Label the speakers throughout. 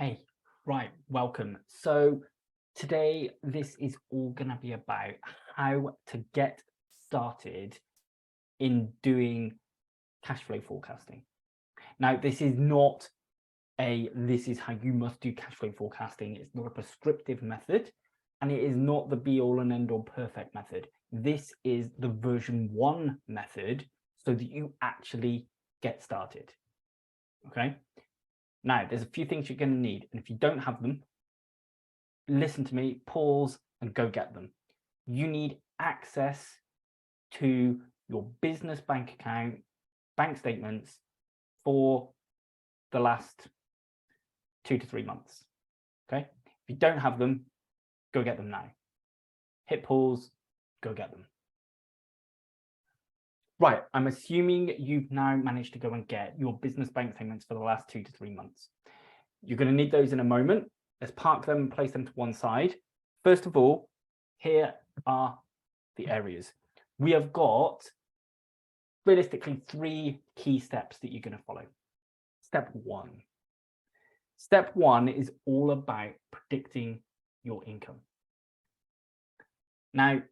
Speaker 1: Hey, right, welcome. So today this is all going to be about how to get started in doing cash flow forecasting. Now, this is not this is how you must do cash flow forecasting. It's not a prescriptive method, and it is not the be all and end all perfect method. This is the version 1 method so that you actually get started. Okay. Now, there's a few things you're going to need, and if you don't have them, listen to me, pause, and go get them. You need access to your business bank account, bank statements for the last 2 to 3 months. Okay. If you don't have them, go get them now. Hit pause, go get them. Right, I'm assuming you've now managed to go and get your business bank statements for the last 2 to 3 months. You're going to need those in a moment. Let's park them and place them to one side. First of all, here are the areas. We have got realistically 3 key steps that you're going to follow. Step 1. Step 1 is all about predicting your income. Now,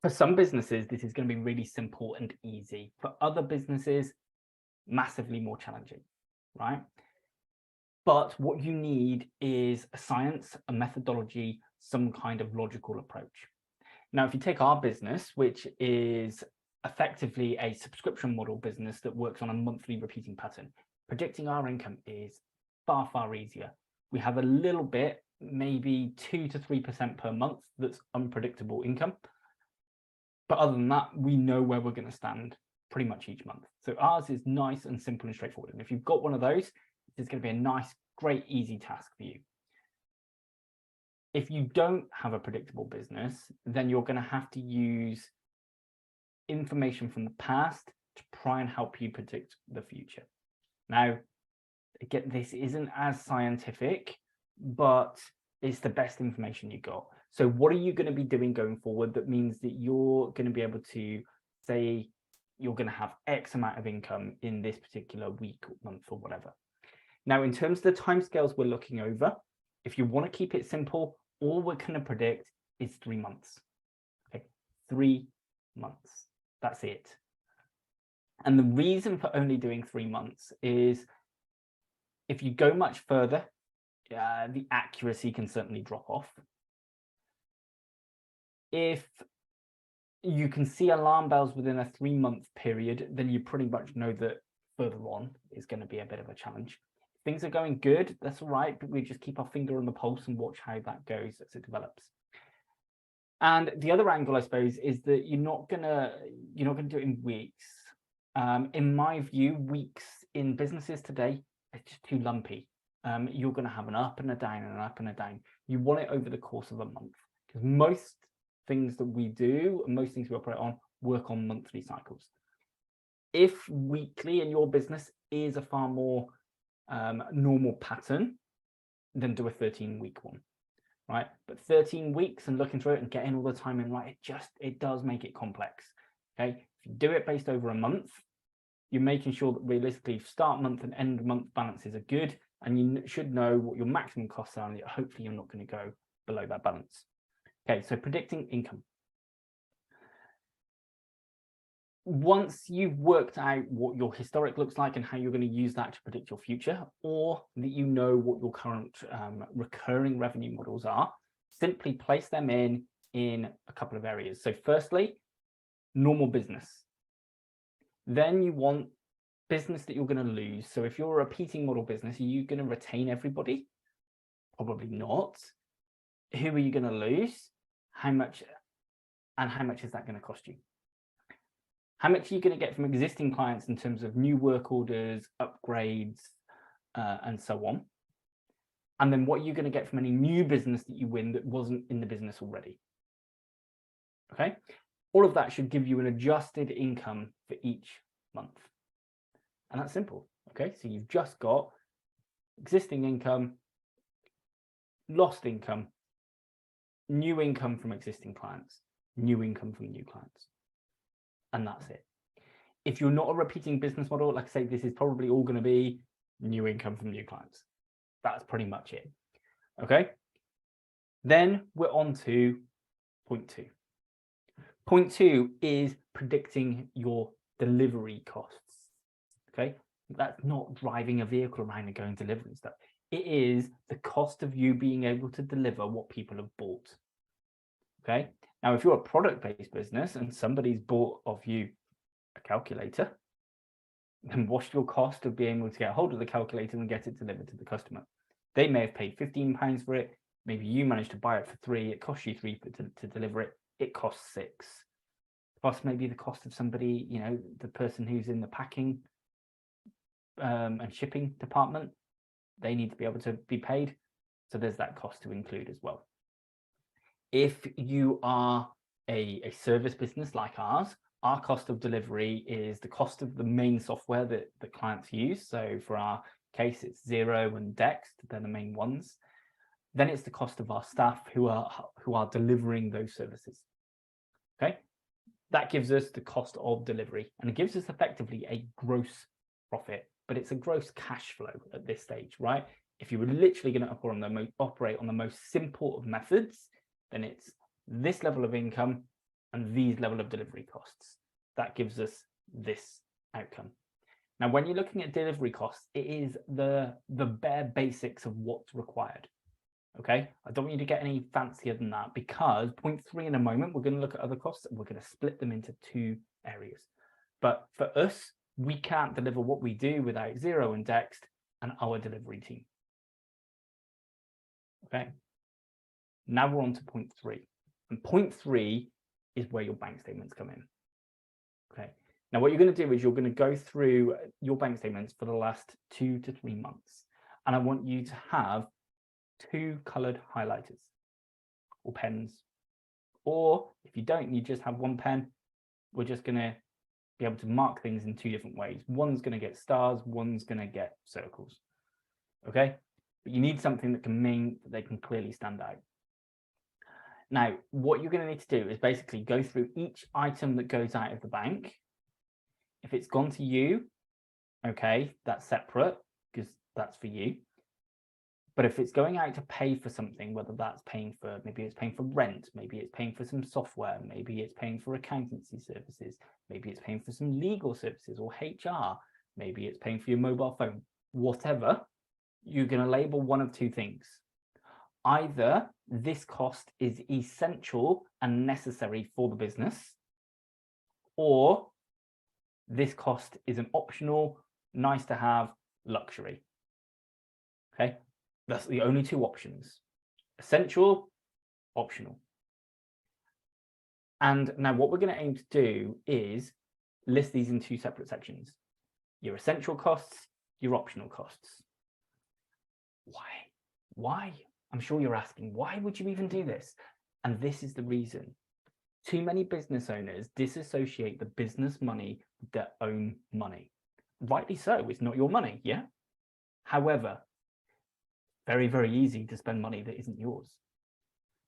Speaker 1: for some businesses, this is going to be really simple and easy. For other businesses, massively more challenging, right? But what you need is a science, a methodology, some kind of logical approach. Now, if you take our business, which is effectively a subscription model business that works on a monthly repeating pattern, predicting our income is far, far easier. We have a little bit, maybe 2 to 3% per month that's unpredictable income. But other than that, we know where we're going to stand pretty much each month. So ours is nice and simple and straightforward. And if you've got one of those, it's going to be a nice, great, easy task for you. If you don't have a predictable business, then you're going to have to use information from the past to try and help you predict the future. Now, again, this isn't as scientific, but it's the best information you got. So what are you going to be doing going forward that means that you're going to be able to say you're going to have X amount of income in this particular week or month or whatever? Now, in terms of the timescales we're looking over, if you want to keep it simple, all we're going to predict is 3 months. Okay, 3 months. That's it. And the reason for only doing 3 months is if you go much further, the accuracy can certainly drop off. If you can see alarm bells within a 3-month period, then you pretty much know that further on is going to be a bit of a challenge. If things are going good, that's all right, but we just keep our finger on the pulse and watch how that goes as it develops. And the other angle, I suppose, is that you're not gonna do it in weeks. In my view, weeks in businesses today, it's just too lumpy. You're going to have an up and a down and an up and a down. You want it over the course of a month, because most things that we do, most things we operate on, work on monthly cycles. If weekly in your business is a far more normal pattern, then do a 13-week one, right? But 13 weeks and looking through it and getting all the time in right, it does make it complex. Okay, if you do it based over a month, you're making sure that realistically start month and end month balances are good, and you should know what your maximum costs are, and hopefully you're not going to go below that balance. Okay, so predicting income. Once you've worked out what your historic looks like and how you're going to use that to predict your future, or that you know what your current recurring revenue models are, simply place them in a couple of areas. So firstly, normal business. Then you want business that you're going to lose. So if you're a repeating model business, are you going to retain everybody? Probably not. Who are you going to lose? How much? And how much is that going to cost you? How much are you going to get from existing clients in terms of new work orders, upgrades, and so on? And then what are you going to get from any new business that you win that wasn't in the business already? Okay. All of that should give you an adjusted income for each month. And that's simple. Okay. So you've just got existing income, lost income, new income from existing clients, new income from new clients. And that's it. If you're not a repeating business model, like I say, this is probably all going to be new income from new clients. That's pretty much it. Okay. Then we're on to point 2. Point 2 is predicting your delivery costs. Okay. That's not driving a vehicle around and going delivering stuff. It is the cost of you being able to deliver what people have bought. Okay. Now, if you're a product-based business and somebody's bought of you a calculator, then what's your cost of being able to get hold of the calculator and get it delivered to the customer? They may have paid £15 for it. Maybe you managed to buy it for £3. It costs you £3 to deliver it. It costs £6. Plus maybe the cost of somebody, you know, the person who's in the packing and shipping department, they need to be able to be paid. So there's that cost to include as well. If you are a service business like ours, our cost of delivery is the cost of the main software that the clients use. So for our case, it's Xero and Dext, they're the main ones. Then it's the cost of our staff who are delivering those services. Okay, that gives us the cost of delivery, and it gives us effectively a gross profit, but it's a gross cash flow at this stage, right? If you were literally going to operate on the most simple of methods, then it's this level of income and these level of delivery costs. That gives us this outcome. Now, when you're looking at delivery costs, it is the bare basics of what's required. Okay, I don't want you to get any fancier than that, because point 3 in a moment, we're going to look at other costs and we're going to split them into 2 areas. But for us, we can't deliver what we do without Xero and Dext and our delivery team. Okay, now we're on to point 3. And point 3 is where your bank statements come in. Okay, now what you're going to do is you're going to go through your bank statements for the last 2 to 3 months. And I want you to have 2 colored highlighters or pens. Or if you don't, you just have 1 pen. We're just going to be able to mark things in 2 different ways. One's going to get stars, one's going to get circles. Okay, but you need something that they can clearly stand out. Now, what you're going to need to do is basically go through each item that goes out of the bank. If it's gone to you, okay, that's separate because that's for you. But if it's going out to pay for something, whether that's paying for, maybe it's paying for rent, maybe it's paying for some software, maybe it's paying for accountancy services, maybe it's paying for some legal services or HR, maybe it's paying for your mobile phone, whatever, you're going to label one of 2 things. Either this cost is essential and necessary for the business, or this cost is an optional, nice to have luxury. Okay, that's the only 2 options: essential, optional. And now what we're going to aim to do is list these in 2 separate sections: your essential costs, your optional costs. Why? I'm sure you're asking, why would you even do this? And this is the reason. Too many business owners disassociate the business money with their own money. Rightly so, it's not your money, yeah? However, very, very easy to spend money that isn't yours.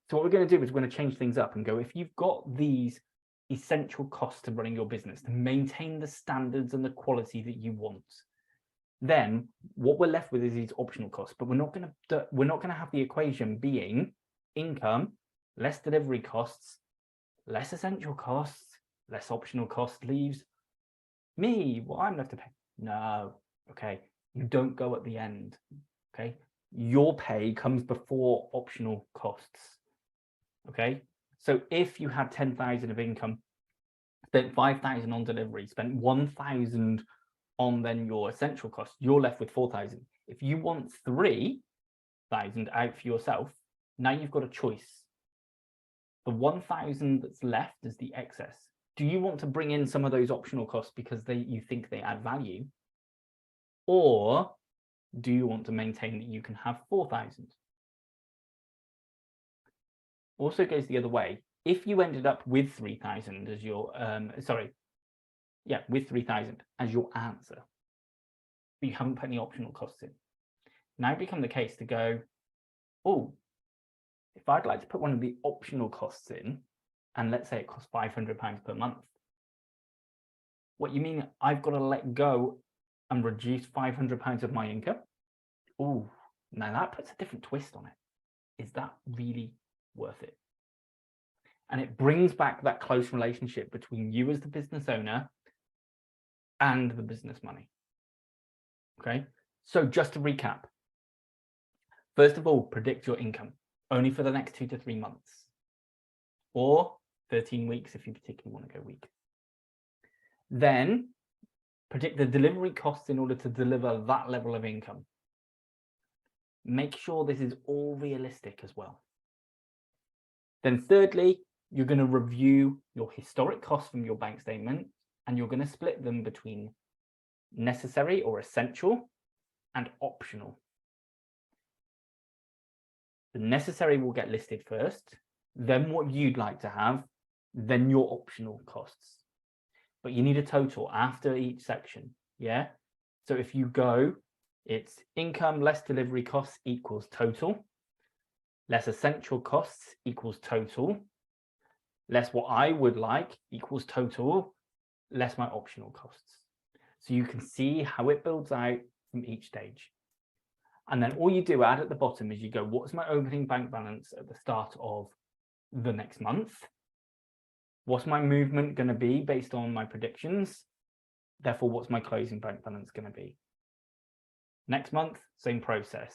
Speaker 1: So what we're going to do is we're going to change things up and go, if you've got these essential costs to running your business, to maintain the standards and the quality that you want, then what we're left with is these optional costs. But we're not going to have the equation being income less delivery costs less essential costs less optional costs leaves me what I'm left to pay. No, okay, you don't go at the end. Okay, your pay comes before optional costs. Okay, so if you had 10,000 of income, spent 5,000 on delivery, spent 1,000 on then your essential costs, you're left with 4,000. If you want 3,000 out for yourself, now you've got a choice. The 1,000 that's left is the excess. Do you want to bring in some of those optional costs because you think they add value? Or do you want to maintain that you can have 4,000? Also goes the other way. If you ended up with 3,000 as your, with 3,000 as your answer, but you haven't put any optional costs in, now it becomes the case to go, oh, if I'd like to put one of the optional costs in, and let's say it costs £500 per month, what you mean I've got to let go and reduce £500 of my income? Oh, Now that puts a different twist on it. Is that really worth it? And it brings back that close relationship between you as the business owner and the business money. Okay, so just to recap, first of all, predict your income only for the next 2 to 3 months, or 13 weeks if you particularly want to go week. Then predict the delivery costs in order to deliver that level of income. Make sure this is all realistic as well. Then thirdly, you're going to review your historic costs from your bank statement, and you're going to split them between necessary or essential and optional. The necessary will get listed first, then what you'd like to have, then your optional costs. But you need a total after each section, yeah? So if you go, it's income less delivery costs equals total, less essential costs equals total, less what I would like equals total, less my optional costs. So you can see how it builds out from each stage. And then all you do add at the bottom is you go, what's my opening bank balance at the start of the next month? What's my movement going to be based on my predictions? Therefore, what's my closing bank balance going to be? Next month, same process.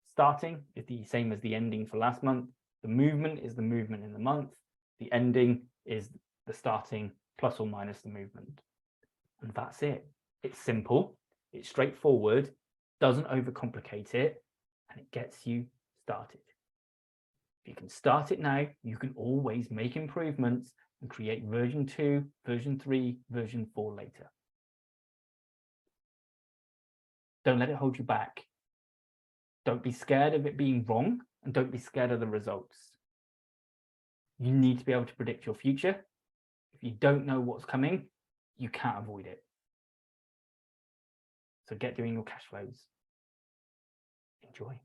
Speaker 1: Starting is the same as the ending for last month. The movement is the movement in the month. The ending is the starting plus or minus the movement. And that's it. It's simple, it's straightforward, doesn't overcomplicate it, and it gets you started. If you can start it now, you can always make improvements and create version 2, version 3, version 4 later. Don't let it hold you back. Don't be scared of it being wrong, and don't be scared of the results. You need to be able to predict your future. If you don't know what's coming, you can't avoid it. So get doing your cash flows. Enjoy.